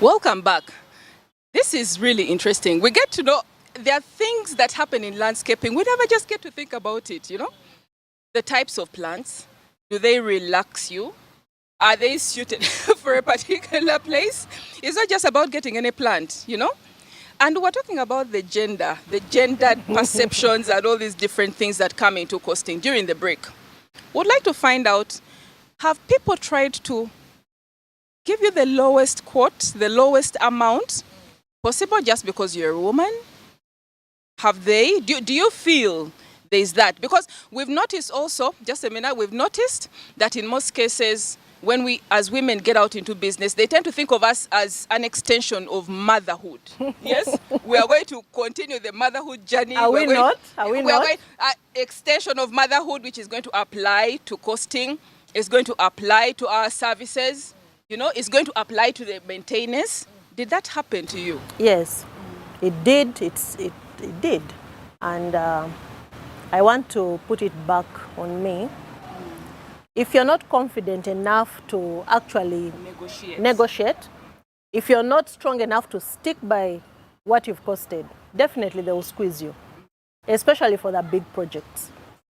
Welcome back. This is really interesting. We get to know there are things that happen in landscaping. We never just get to think about it, you know? The types of plants, do they relax you? Are they suited for a particular place? It's not just about getting any plant, you know? And we're talking about the gendered perceptions and all these different things that come into costing during the break. Would like to find out, have people tried to give you the lowest quote, the lowest amount possible just because you're a woman? Have they? Do you feel there's that? Because we've noticed also, just a minute, we've noticed that in most cases, when we as women get out into business, they tend to think of us as an extension of motherhood. Yes, we are going to continue the motherhood journey. Are we not? Are we not? Extension of motherhood, which is going to apply to costing, is going to apply to our services, you know, it's going to apply to the maintenance. Did that happen to you? Yes, it did. It did. And I want to put it back on me. If you're not confident enough to actually negotiate, if you're not strong enough to stick by what you've costed, definitely they will squeeze you, especially for the big projects.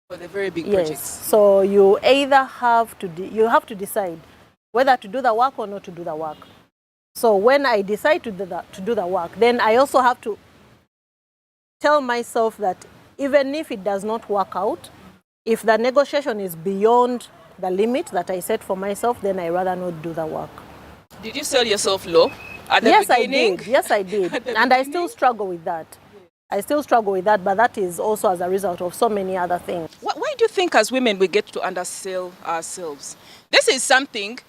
For the very big yes. projects. So you either have to decide whether to do the work or not to do the work. So when I decide to do the work, then I also have to tell myself that even if it does not work out, if the negotiation is beyond the limit that I set for myself, then I rather not do the work. Did you sell yourself low at the yes, beginning? I did. Yes, I did. And I still struggle with that. I still struggle with that, but that is also as a result of so many other things. Why do you think as women we get to undersell ourselves? This is something,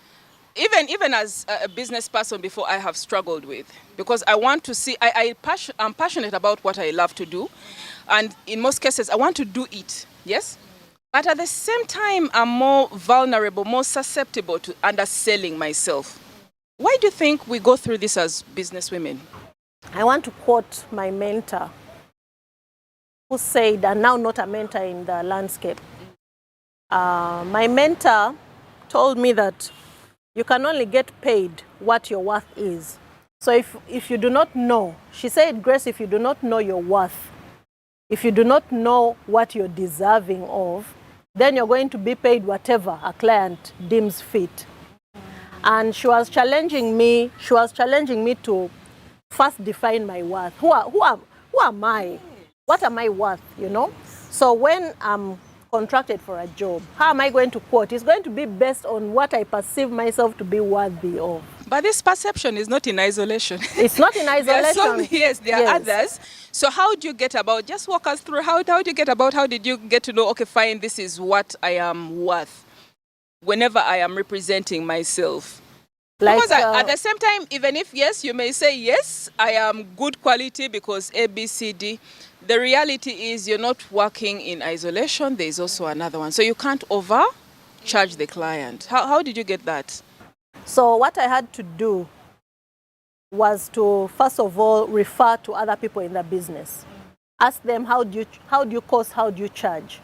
even as a business person before, I have struggled with, because I want to see, I'm passionate about what I love to do, and in most cases I want to do it, yes? But at the same time, I'm more vulnerable, more susceptible to underselling myself. Why do you think we go through this as business women? I want to quote my mentor, who said, and now not a mentor in the landscape. My mentor told me that you can only get paid what your worth is. So if you do not know, she said, Grace, if you do not know your worth, if you do not know what you're deserving of, then you're going to be paid whatever a client deems fit. And she was challenging me to first define my worth. Who am I? What am I worth, you know? So when I'm contracted for a job, how am I going to quote? It's going to be based on what I perceive myself to be worthy of. But this perception is not in isolation. It's not in isolation. There are others. So how do you get about, just walk us through, how did you get to know, okay, fine, this is what I am worth whenever I am representing myself? Because at the same time, even if, yes, you may say, yes, I am good quality because A, B, C, D, the reality is you're not working in isolation. There is also another one. So you can't overcharge the client. How did you get that? So what I had to do was to, first of all, refer to other people in the business. Ask them, how do you cost, how do you charge?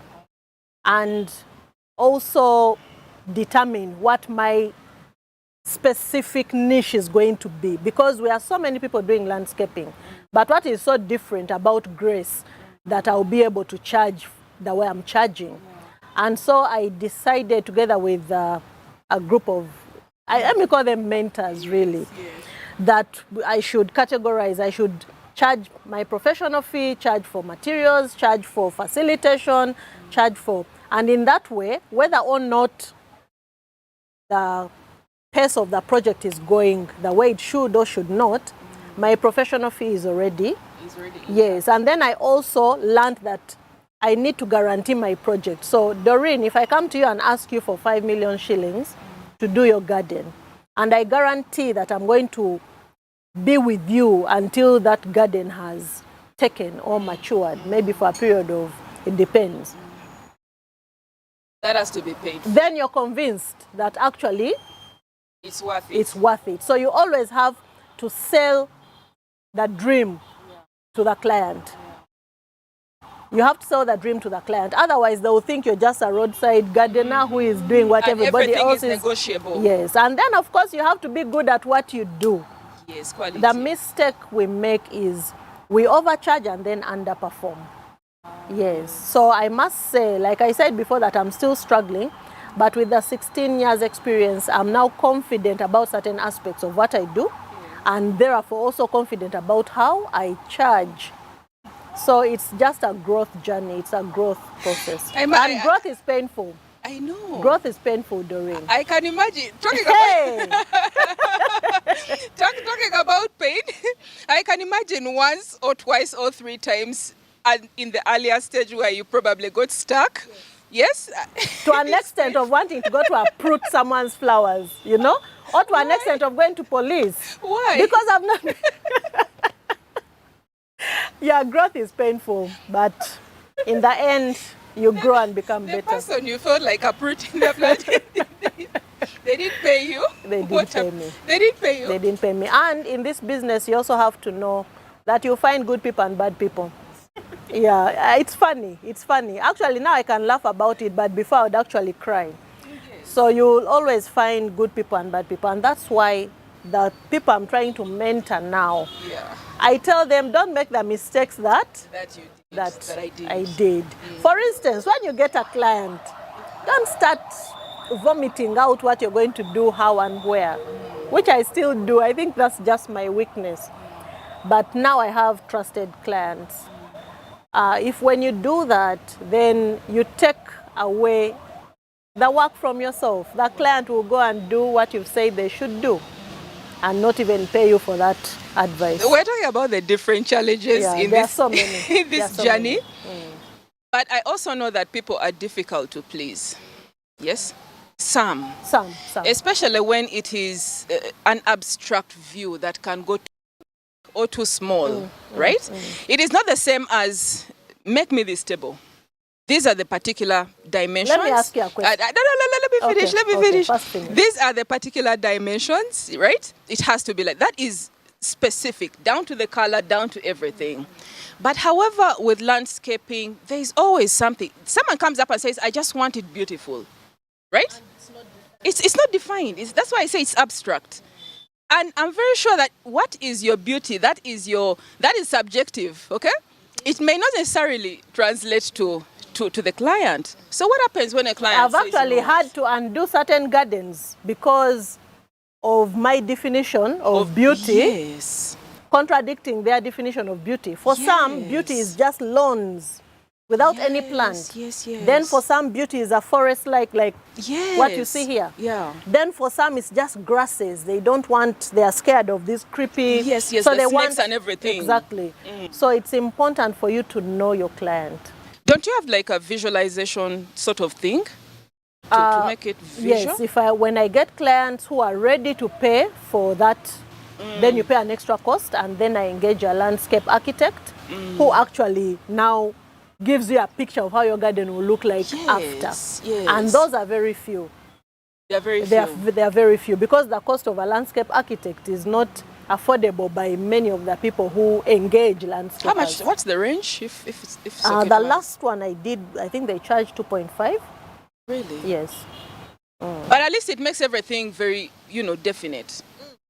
And also determine what my specific niche is going to be, because we are so many people doing landscaping. But what is so different about Grace that I'll be able to charge the way I'm charging? And so I decided, together with a group of, let me call them mentors really, that I should categorize, I should charge my professional fee, charge for materials, charge for facilitation, and in that way, whether or not the pace of the project is going the way it should or should not, my professional fee is already. Yes, and then I also learned that I need to guarantee my project. So Doreen, if I come to you and ask you for 5 million shillings to do your garden, and I guarantee that I'm going to be with you until that garden has taken or matured, maybe for a period of, it depends. That has to be paid. Then you're convinced that actually it's worth it. It's worth it. So you always have to sell the dream to the client. You have to sell the dream to the client. Otherwise, they will think you're just a roadside gardener who is doing what everybody else is. Negotiable. Yes, and then of course you have to be good at what you do. Yes, quality. The mistake we make is we overcharge and then underperform. Yes, so I must say, like I said before, that I'm still struggling, but with the 16 years experience, I'm now confident about certain aspects of what I do, and therefore also confident about how I charge. So it's just a growth journey, it's a growth process. And growth is painful. I know. Growth is painful, Doreen. I can imagine. Talking about pain, I can imagine once or twice or three times in the earlier stage where you probably got stuck. Yes? To an extent of wanting to go to uproot someone's flowers, you know? Or to an extent of going to police. Why? Because I'm not... Yeah, growth is painful, but in the end, you grow and become better. The person you felt like uprooting the plant, they didn't pay you? They didn't pay me. They didn't pay you? They didn't pay me. And in this business, you also have to know that you find good people and bad people. Yeah, it's funny. It's funny. Actually, now I can laugh about it, but before I would actually cry. Yes. So you'll always find good people and bad people. And that's why the people I'm trying to mentor now, I tell them, don't make the mistakes that I did. For instance, when you get a client, don't start vomiting out what you're going to do, how and where, which I still do. I think that's just my weakness. But now I have trusted clients. If when you do that, then you take away the work from yourself. The client will go and do what you've said they should do and not even pay you for that advice. We're talking about the different challenges in this, so many. in this journey. But I also know that people are difficult to please. Yes? Some. Especially when it is an abstract view that can go or too small, right? It is not the same as make me this table. These are the particular dimensions. Let me ask you a question. Let me finish. Finish. These are the particular dimensions, right? It has to be like that. Is specific, down to the color, down to everything. But however, with landscaping, there is always something. Someone comes up and says, I just want it beautiful, right? It's not defined. That's why I say it's abstract. And I'm very sure that what is your beauty, that is subjective, okay? It may not necessarily translate to the client. So what happens when a client I've actually had to undo certain gardens because of my definition of beauty. Yes. Contradicting their definition of beauty. For some, beauty is just lawns without any plant. Yes. Then for some, beauty is a forest like what you see here. Yeah. Then for some, it's just grasses. They are scared of this creepy. Yes, so the they snakes and everything. Exactly. So it's important for you to know your client. Don't you have like a visualization sort of thing to make it visual? Yes, when I get clients who are ready to pay for that, then you pay an extra cost, and then I engage a landscape architect who actually now gives you a picture of how your garden will look like after. Yes. And those are very few. They are very few. They are very few because the cost of a landscape architect is not affordable by many of the people who engage landscapers. How much? What's the range? If it's okay the last one I did, I think they charged 2.5. Really? Yes. But at least it makes everything very, definite.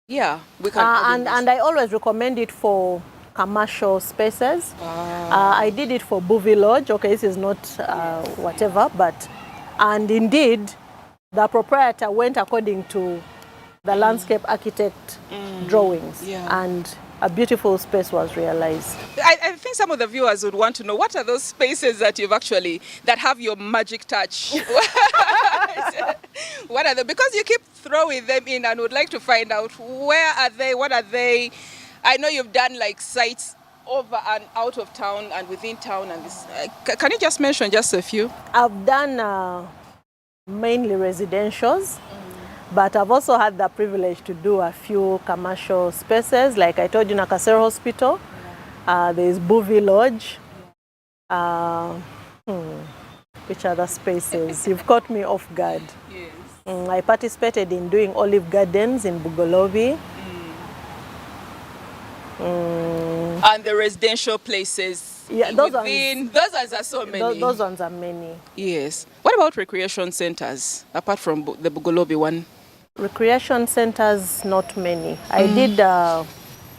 Yeah, we can. And I always recommend it for commercial spaces. I did it for Bouvet Lodge. Okay, this is not whatever, and indeed, the proprietor went according to the landscape architect drawings, and a beautiful space was realized. I think some of the viewers would want to know, what are those spaces that you've that have your magic touch? What are they? Because you keep throwing them in and would like to find out, where are they, what are they? I know you've done like sites over and out of town and within town. And this. Can you just mention just a few? I've done mainly residentials. But I've also had the privilege to do a few commercial spaces. Like I told you, Nakasero Hospital, there's Bouvet Lodge. Which other spaces? You've caught me off guard. Yes. I participated in doing olive gardens in Bugolobi. And the residential places. Yeah, those ones are so many. Those ones are many. Yes. What about recreation centers, apart from the Bugolobi one? Recreation centers, not many. I did a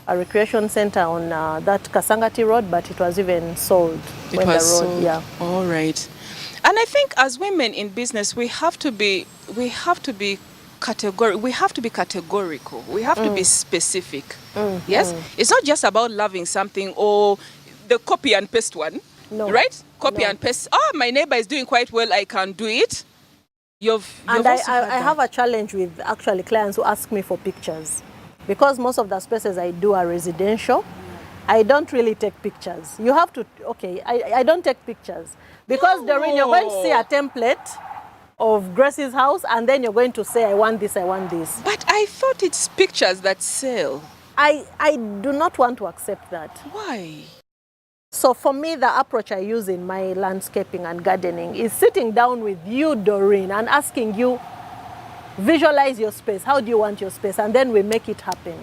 recreation center on that Kasangati Road, but it was even sold. It was sold. Yeah. All right. And I think as women in business, we have to be categorical. We have to be specific. Yes? It's not just about loving something or the copy and paste one. No. Right? Copy and paste. Oh, my neighbor is doing quite well, I can do it. I have a challenge with actually clients who ask me for pictures. Because most of the spaces I do are residential, I don't really take pictures. You have to, okay, I don't take pictures. Because Doreen, you're going to see a template of Grace's house, and then you're going to say, I want this, I want this. But I thought it's pictures that sell. I do not want to accept that. Why? So for me, the approach I use in my landscaping and gardening is sitting down with you, Doreen, and asking you, visualize your space. How do you want your space? And then we make it happen.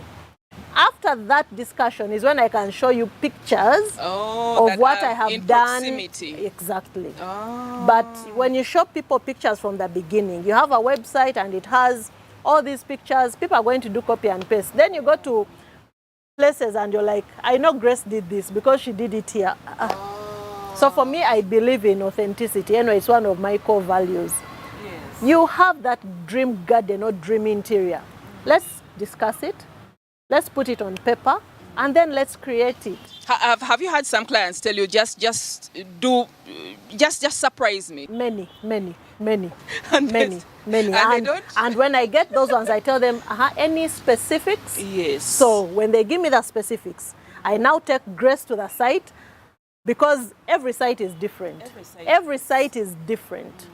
After that discussion is when I can show you pictures of what I have done. Proximity. Exactly. But when you show people pictures from the beginning, you have a website and it has all these pictures, people are going to do copy and paste. Then you go to places and you're like, I know Grace did this because she did it here. So for me, I believe in authenticity. Anyway, it's one of my core values. Yes. You have that dream garden or dream interior. Let's discuss it. Let's put it on paper, and then let's create it. Have you had some clients tell you just surprise me? Many. And when I get those ones, I tell them, any specifics? Yes. So when they give me the specifics, I now take Grace to the site, because every site is different. Every site is different.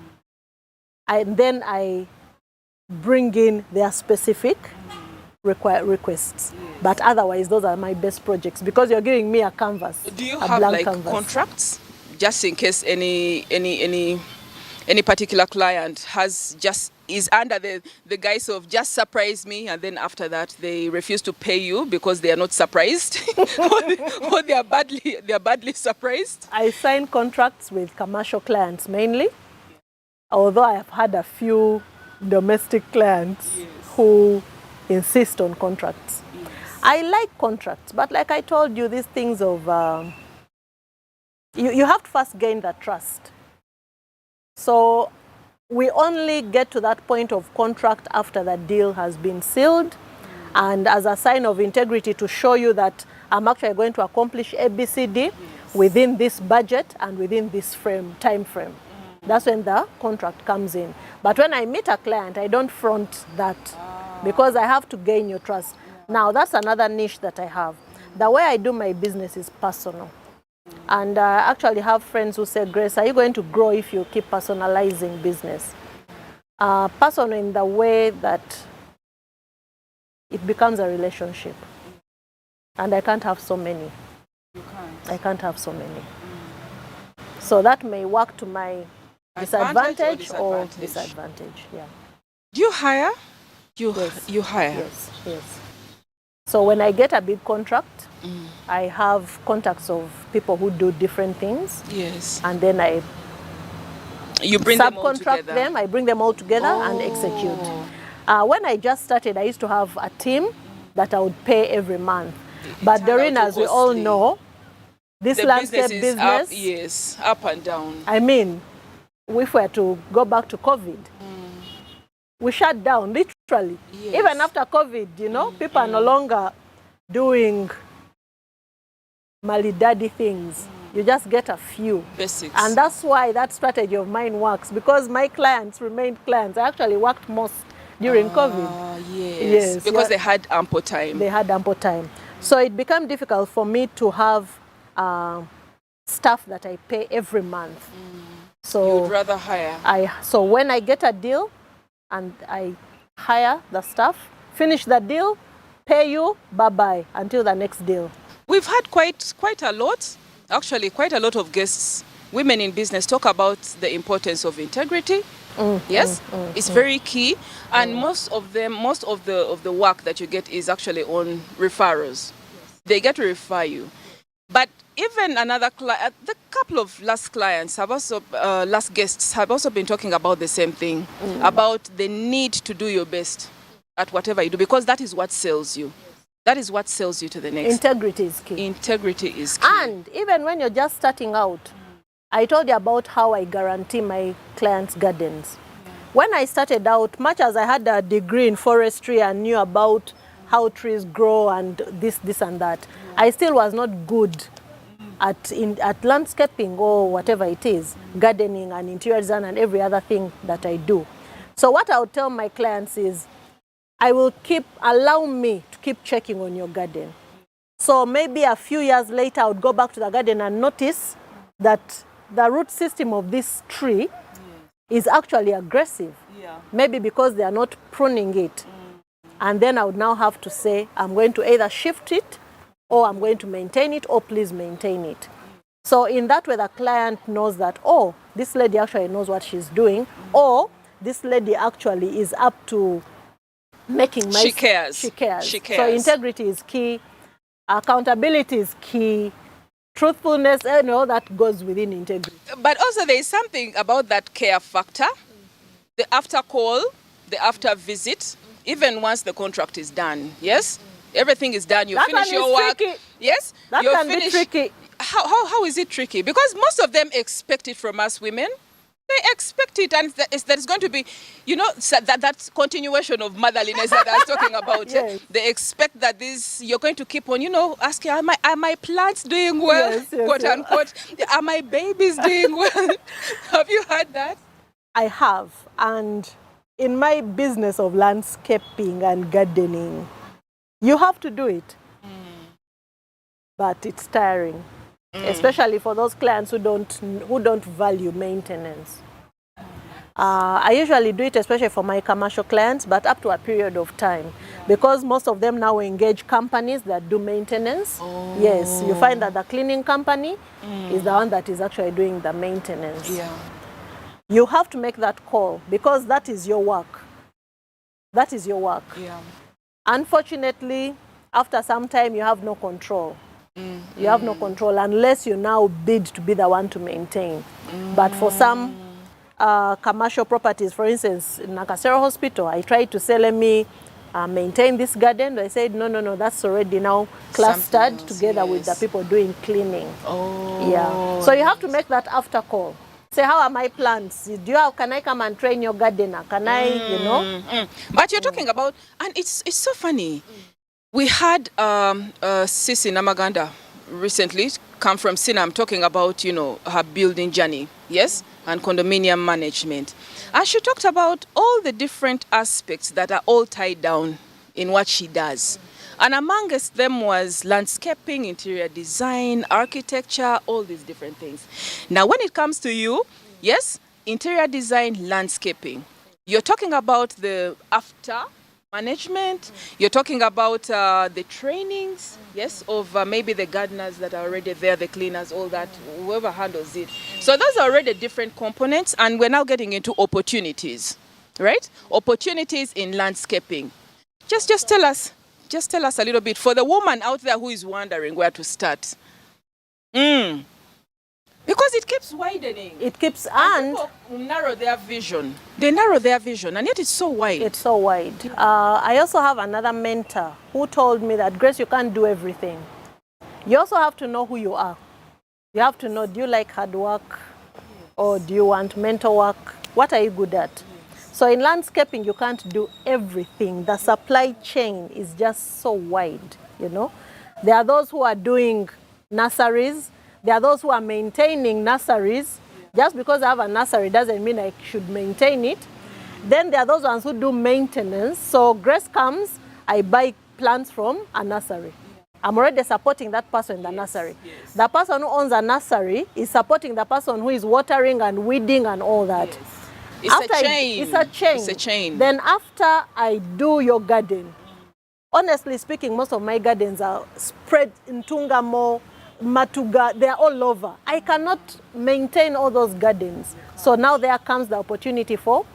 And then I bring in their specific requests. Yes. But otherwise, those are my best projects, because you're giving me a canvas. Do you have like contracts, just in case any particular client is under the guise of just surprise me, and then after that they refuse to pay you because they are not surprised or they are badly surprised? I sign contracts with commercial clients mainly, although I have had a few domestic clients who insist on contracts. Yes. I like contracts, but like I told you, these things of you have to first gain that trust. So we only get to that point of contract after the deal has been sealed, and as a sign of integrity to show you that I'm actually going to accomplish ABCD within this budget and within this time frame. That's when the contract comes in. But when I meet a client, I don't front that, because I have to gain your trust. Now, that's another niche that I have. The way I do my business is personal. And I actually have friends who say, Grace, are you going to grow if you keep personalizing business? Personal in the way that it becomes a relationship. And I can't have so many. You can't? I can't have so many. So that may work to my disadvantage or disadvantage. Yeah. Do you hire? You hire? Yes. So when I get a big contract, I have contacts of people who do different things. Yes. And then you bring subcontract them. I bring them all together and execute. When I just started, I used to have a team that I would pay every month. But Doreen, as we all know, this landscape business, up and down. I mean, if we were to go back to COVID, we shut down, literally. Yes. Even after COVID, you know, people are no longer doing daddy things. You just get a few. Basics. And that's why that strategy of mine works, because my clients remained clients. I actually worked most during COVID. Yes, because they had ample time. They had ample time. So it became difficult for me to have staff that I pay every month. So you'd rather hire? So when I get a deal and I hire the staff, finish the deal, pay you, bye-bye, until the next deal. We've had quite a lot, actually quite a lot of guests, women in business, talk about the importance of integrity. It's very key, and most of the work that you get is actually on referrals. They get to refer you. But even another client, the couple of last guests have also been talking about the same thing, about the need to do your best. at whatever you do, because that is what sells you. That is what sells you to the next. Integrity is key. Integrity is key. And even when you're just starting out, I told you about how I guarantee my clients' gardens. When I started out, much as I had a degree in forestry and knew about how trees grow and this and that, I still was not good at landscaping or whatever it is, gardening and interior design and every other thing that I do. So what I would tell my clients is, allow me to keep checking on your garden. So maybe a few years later, I would go back to the garden and notice that the root system of this tree is actually aggressive. Maybe because they are not pruning it. And then I would now have to say, I'm going to either shift it, or I'm going to maintain it, or please maintain it. So in that way, the client knows that, oh, this lady actually knows what she's doing, or this lady actually is up to making my... She cares. She cares. She cares. So integrity is key, accountability is key, truthfulness, and all that goes within integrity. But also there is something about that care factor, the after call, the after visit, even once the contract is done, yes? Everything is done, you finish your work. Tricky. Yes? That can be tricky. How is it tricky? Because most of them expect it from us women. They expect it, and that is going to be, you know, that continuation of motherliness that I was talking about. Yes. They expect that you're going to keep on, you know, asking, are my plants doing well? Yes, Quote unquote. Are my babies doing well? Have you heard that? I have, and in my business of landscaping and gardening, you have to do it, but it's tiring, especially for those clients who don't value maintenance. I usually do it, especially for my commercial clients, but up to a period of time, because most of them now engage companies that do maintenance. Oh. Yes, you find that the cleaning company is the one that is actually doing the maintenance. Yeah. You have to make that call, because that is your work. That is your work. Yeah. Unfortunately, after some time, you have no control. You have no control unless you now bid to be the one to maintain. But for some commercial properties, for instance, in Nakasero Hospital, I tried to say, let me maintain this garden. They said, no, that's already now clustered together with the people doing cleaning. Oh. Yeah. So you have to make that after call. Say, how are my plants? Can I come and train your gardener? Can I, you know? But you're talking about, and it's so funny. We had Sisi Namaganda recently come from Sinam talking about, you know, her building journey, yes, and condominium management. And she talked about all the different aspects that are all tied down in what she does. And amongst them was landscaping, interior design, architecture, all these different things. Now, when it comes to you, yes, interior design, landscaping, you're talking about the after management, you're talking about the trainings, yes, of maybe the gardeners that are already there, the cleaners, all that, whoever handles it. So those are already different components, and we're now getting into opportunities, right? Opportunities in landscaping. Just tell us a little bit for the woman out there who is wondering where to start. Because it keeps widening. It keeps, and people narrow their vision. They narrow their vision, and yet it's so wide. It's so wide. I also have another mentor who told me that, Grace, you can't do everything. You also have to know who you are. You have to know, do you like hard work, or do you want mental work? What are you good at? So in landscaping, you can't do everything. The supply chain is just so wide, you know. There are those who are doing nurseries. There are those who are maintaining nurseries. Just because I have a nursery doesn't mean I should maintain it. Then there are those ones who do maintenance. So Grace comes, I buy plants from a nursery. I'm already supporting that person in the nursery. Yes. The person who owns a nursery is supporting the person who is watering and weeding and all that. Yes. It's a chain. It's a chain. It's a chain. Then after I do your garden, honestly speaking, most of my gardens are spread in Tungamo, Matuga, they're all over. I cannot maintain all those gardens. So now there comes the opportunity for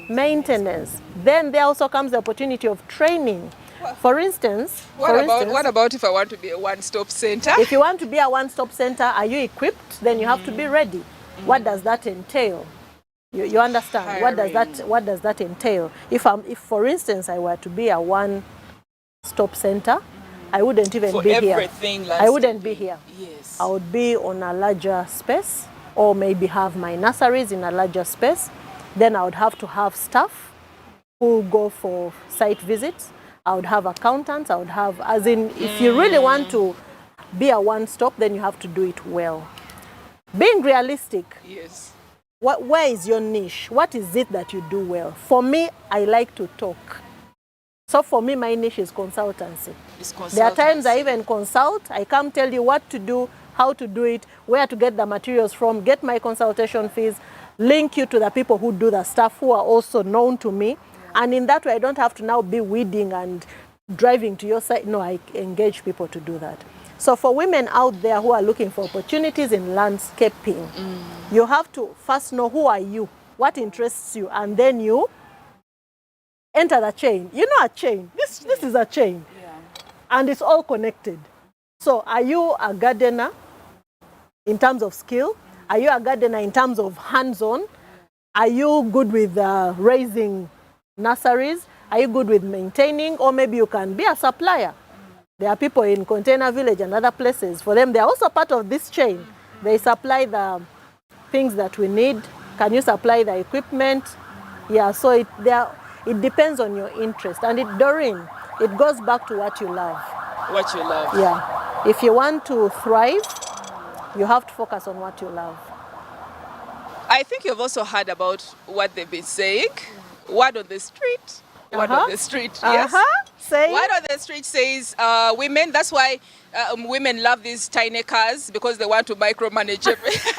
maintenance. Then there also comes the opportunity of training. For instance, what about if I want to be a one-stop center? If you want to be a one-stop center, are you equipped? Then you have to be ready. What does that entail? You understand? What does that entail? If for instance I were to be a one-stop center, I wouldn't even be here. I wouldn't be here. Yes. I would be on a larger space, or maybe have my nurseries in a larger space. Then I would have to have staff who go for site visits. I would have accountants. I would have, as in, if you really want to be a one-stop, then you have to do it well. Being realistic. Yes. Where is your niche? What is it that you do well? For me, I like to talk. So for me, my niche is consultancy. There are times I even consult. I come tell you what to do, how to do it, where to get the materials from, get my consultation fees, link you to the people who do the stuff who are also known to me. And in that way, I don't have to now be weeding and driving to your site. No, I engage people to do that. So for women out there who are looking for opportunities in landscaping, you have to first know who are you, what interests you, and then you enter the chain. You know a chain. This is a chain. Yeah. And it's all connected. So are you a gardener in terms of skill? Are you a gardener in terms of hands-on? Are you good with raising nurseries? Are you good with maintaining? Or maybe you can be a supplier. There are people in Container Village and other places. For them, they are also part of this chain. They supply the things that we need. Can you supply the equipment? Yeah, so it depends on your interest. And Doreen, it goes back to what you love. What you love. Yeah. If you want to thrive, you have to focus on what you love. I think you've also heard about what they've been saying. Word on the street. Word on the street, yes. Say. Word on the street says women, that's why women love these tiny cars, because they want to micromanage everything.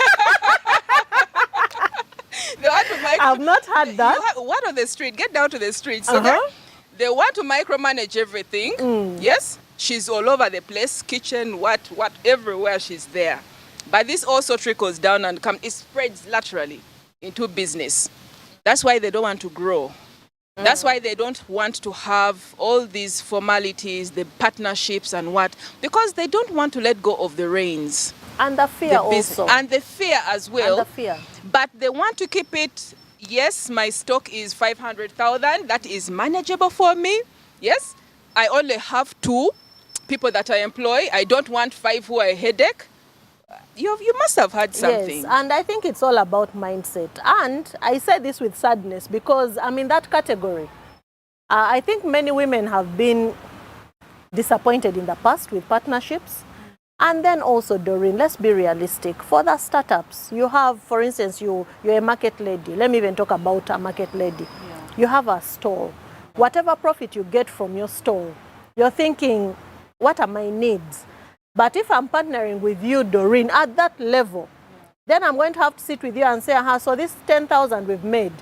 I've not had that. Word on the street, get down to the streets, okay? They want to micromanage everything, yes? She's all over the place, kitchen, what, everywhere she's there. But this also trickles down and it spreads laterally into business. That's why they don't want to grow. That's why they don't want to have all these formalities, the partnerships and what, because they don't want to let go of the reins. And the fear also. And the fear as well. And the fear. But they want to keep it, yes, my stock is 500,000. That is manageable for me. Yes, I only have 2 people that I employ. I don't want 5 who are a headache. You must have had something. Yes, and I think it's all about mindset. And I say this with sadness because I'm in that category. I think many women have been disappointed in the past with partnerships. And then also, Doreen, let's be realistic. For the startups, you have, for instance, you're a market lady. Let me even talk about a market lady. Yeah. You have a stall. Whatever profit you get from your stall, you're thinking, what are my needs? But if I'm partnering with you, Doreen, at that level, then I'm going to have to sit with you and say, so this 10,000 we've made,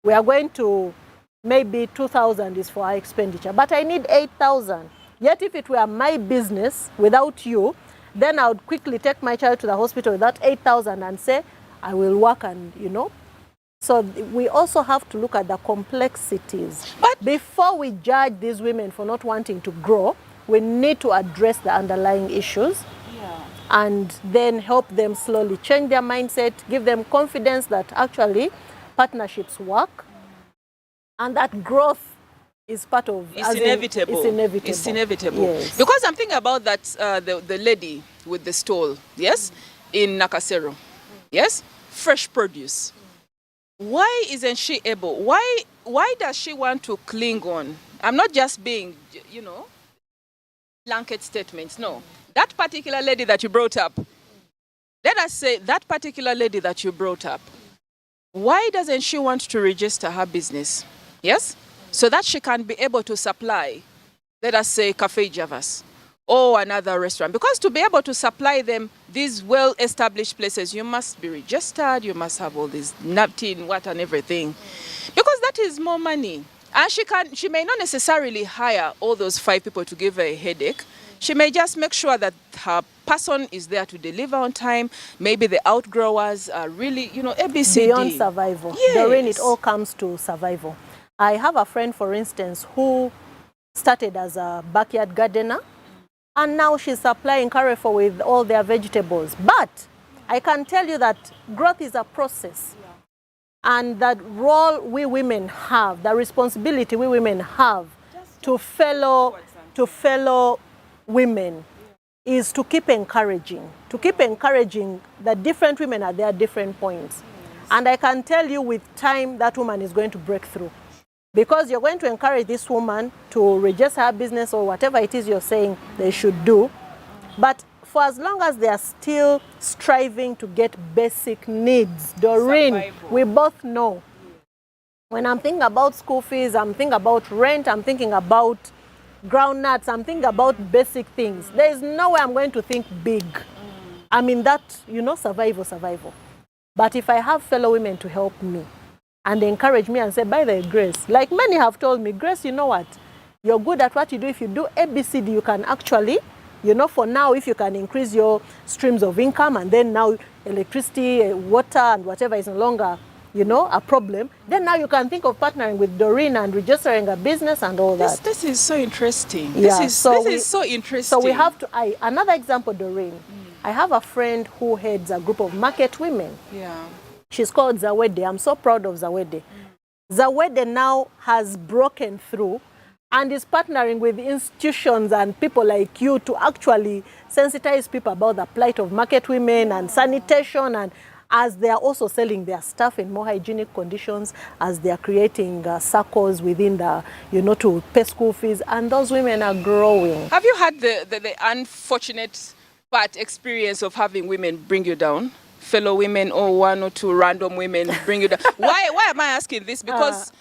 we are going to, maybe 2,000 is for our expenditure, but I need 8,000. Yet if it were my business without you, then I would quickly take my child to the hospital with that 8,000 and say, I will work and, So we also have to look at the complexities. But before we judge these women for not wanting to grow, we need to address the underlying issues and then help them slowly change their mindset, give them confidence that actually partnerships work and that growth is part of... It's inevitable. It's inevitable. It's inevitable. Yes. Because I'm thinking about that, the lady with the stall, yes, in Nakasero, yes, fresh produce. Why isn't she able? Why does she want to cling on? I'm not just being, blanket statements. No. That particular lady that you brought up, let us say that particular lady that you brought up, why doesn't she want to register her business? Yes? So that she can be able to supply, let us say, Cafe Javas or another restaurant. Because to be able to supply them, these well-established places, you must be registered, you must have all this napkin, what and everything. Because that is more money. And she may not necessarily hire all those 5 people to give her a headache. She may just make sure that her person is there to deliver on time. Maybe the outgrowers are really, ABCD. Beyond survival. Yes. Doreen, it all comes to survival. I have a friend, for instance, who started as a backyard gardener. And now she's supplying Carrefour with all their vegetables. But I can tell you that growth is a process. And that role we women have, the responsibility we women have to fellow women is to keep encouraging that different women are there at different points. And I can tell you with time that woman is going to break through. Because you're going to encourage this woman to register her business or whatever it is you're saying they should do. But for as long as they are still striving to get basic needs, Doreen, survival. We both know. When I'm thinking about school fees, I'm thinking about rent, I'm thinking about groundnuts, I'm thinking about basic things. There is no way I'm going to think big. I mean that, survival. But if I have fellow women to help me and encourage me and say, by the Grace, like many have told me, Grace, you know what? You're good at what you do. If you do ABCD, you can actually, for now, if you can increase your streams of income and then now electricity, water and whatever is no longer, a problem, then now you can think of partnering with Doreen and registering a business and all that. This is so interesting. Yeah, this is so interesting. So we have to, another example, Doreen. I have a friend who heads a group of market women. Yeah. She's called Zawede. I'm so proud of Zawede. Zawede now has broken through and is partnering with institutions and people like you to actually sensitize people about the plight of market women and sanitation, and as they are also selling their stuff in more hygienic conditions, as they are creating circles within the, to pay school fees, and those women are growing. Have you had the unfortunate experience of having women bring you down? Fellow women or one or two random women bring you down? Why am I asking this? Because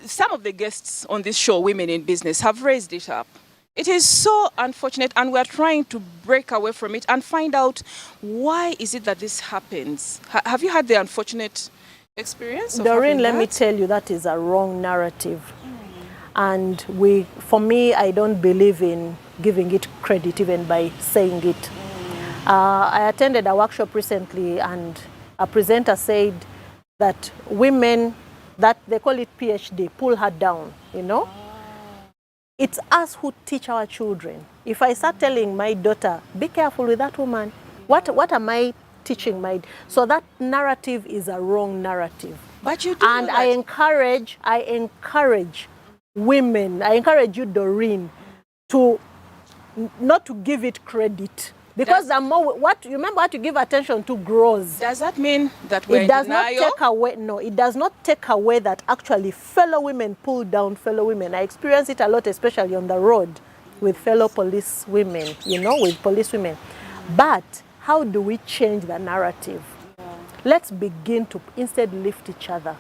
some of the guests on this show, Women in Business, have raised it up. It is so unfortunate, and we're trying to break away from it and find out why is it that this happens. Have you had the unfortunate experience? Doreen, let me tell you, that is a wrong narrative. And for me, I don't believe in giving it credit even by saying it. I attended a workshop recently and a presenter said that women, that they call it PhD, pull her down, It's us who teach our children. If I start telling my daughter, be careful with that woman, what am I teaching my... So that narrative is a wrong narrative. But you do. And I encourage women, I encourage you, Doreen, to not to give it credit. Because the more, remember what you give attention to grows. Does that mean that we're in denial? It does not take away that actually fellow women pull down fellow women. I experience it a lot, especially on the road with fellow police women, with police women. But how do we change the narrative? Let's begin to instead lift each other.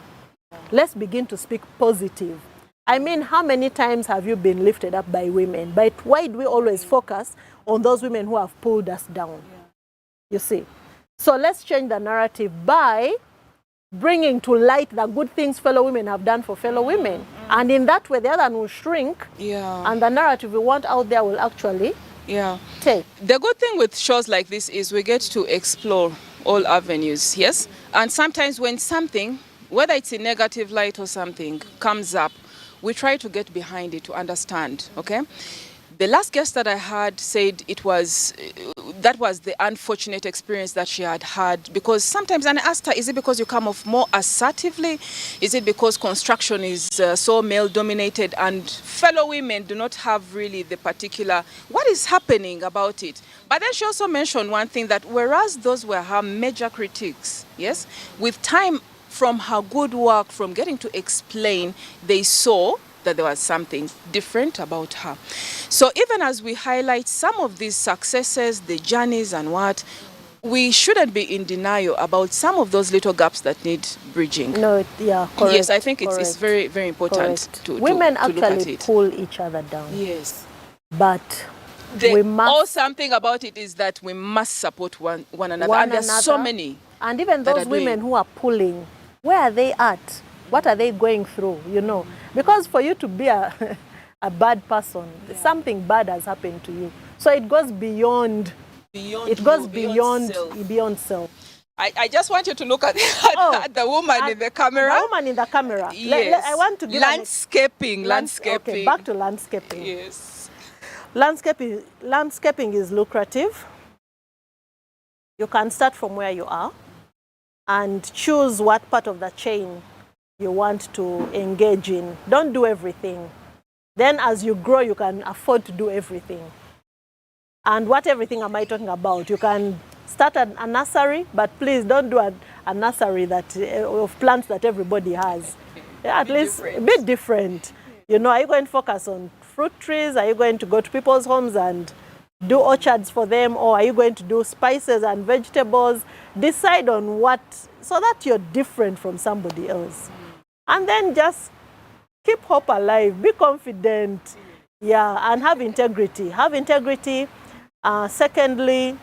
Let's begin to speak positive. I mean, how many times have you been lifted up by women? But why do we always focus on those women who have pulled us down? You see? So let's change the narrative by bringing to light the good things fellow women have done for fellow women. And in that way, the other one will shrink. Yeah. And the narrative we want out there will actually take. The good thing with shows like this is we get to explore all avenues, yes? And sometimes when something, whether it's in negative light or something, comes up, we try to get behind it to understand, okay? The last guest that I had said that was the unfortunate experience that she had had, because sometimes, and I asked her, is it because you come off more assertively? Is it because construction is so male-dominated and fellow women do not have really the particular, what is happening about it? But then she also mentioned one thing, that whereas those were her major critiques, yes, with time from her good work, from getting to explain, they saw that there was something different about her. So even as we highlight some of these successes, the journeys and what, we shouldn't be in denial about some of those little gaps that need bridging. No, yeah, correct. Yes, I think it's very, very important to women to look at it. Pull each other down. Yes. But we must... something about it is that we must support one another. And there's so many. And even those women who are pulling, where are they at? What are they going through, Because for you to be a bad person, something bad has happened to you. So it goes beyond self. I just want you to look at the woman in the camera. The woman in the camera. Yes. I want to give landscaping. Okay, back to landscaping. Yes. Landscaping is lucrative. You can start from where you are. and choose what part of the chain you want to engage in. Don't do everything. Then as you grow, you can afford to do everything. And what everything am I talking about? You can start a nursery, but please don't do a nursery that of plants that everybody has. At least a bit different. You know, are you going to focus on fruit trees? Are you going to go to people's homes and do orchards for them? Or are you going to do spices and vegetables? Decide on what, so that you're different from somebody else. And then just keep hope alive, be confident, yeah, and have integrity. Have integrity. Secondly,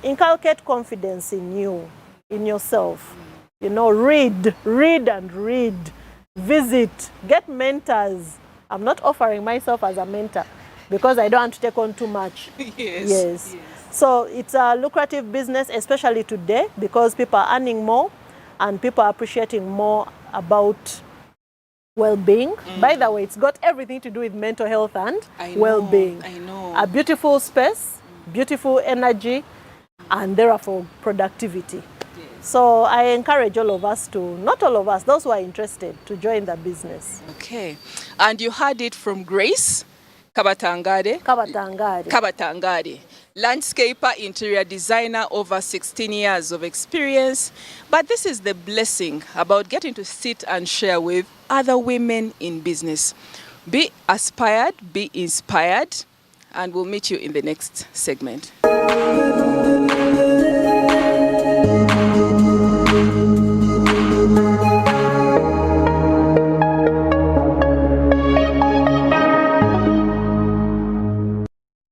inculcate confidence in you, in yourself. You know, read and read. Visit, get mentors. I'm not offering myself as a mentor because I don't want to take on too much. Yes. So it's a lucrative business, especially today, because people are earning more and people are appreciating more about well-being. By the way, it's got everything to do with mental health and well-being. I know. A beautiful space, beautiful energy, and therefore productivity. So I encourage all of us to, not all of us, those who are interested, to join the business. Okay. And you heard it from Grace KABATANGARE. KABATANGARE. Landscaper, interior designer, over 16 years of experience. But this is the blessing about getting to sit and share with other women in business. Be aspired, be inspired, and we'll meet you in the next segment.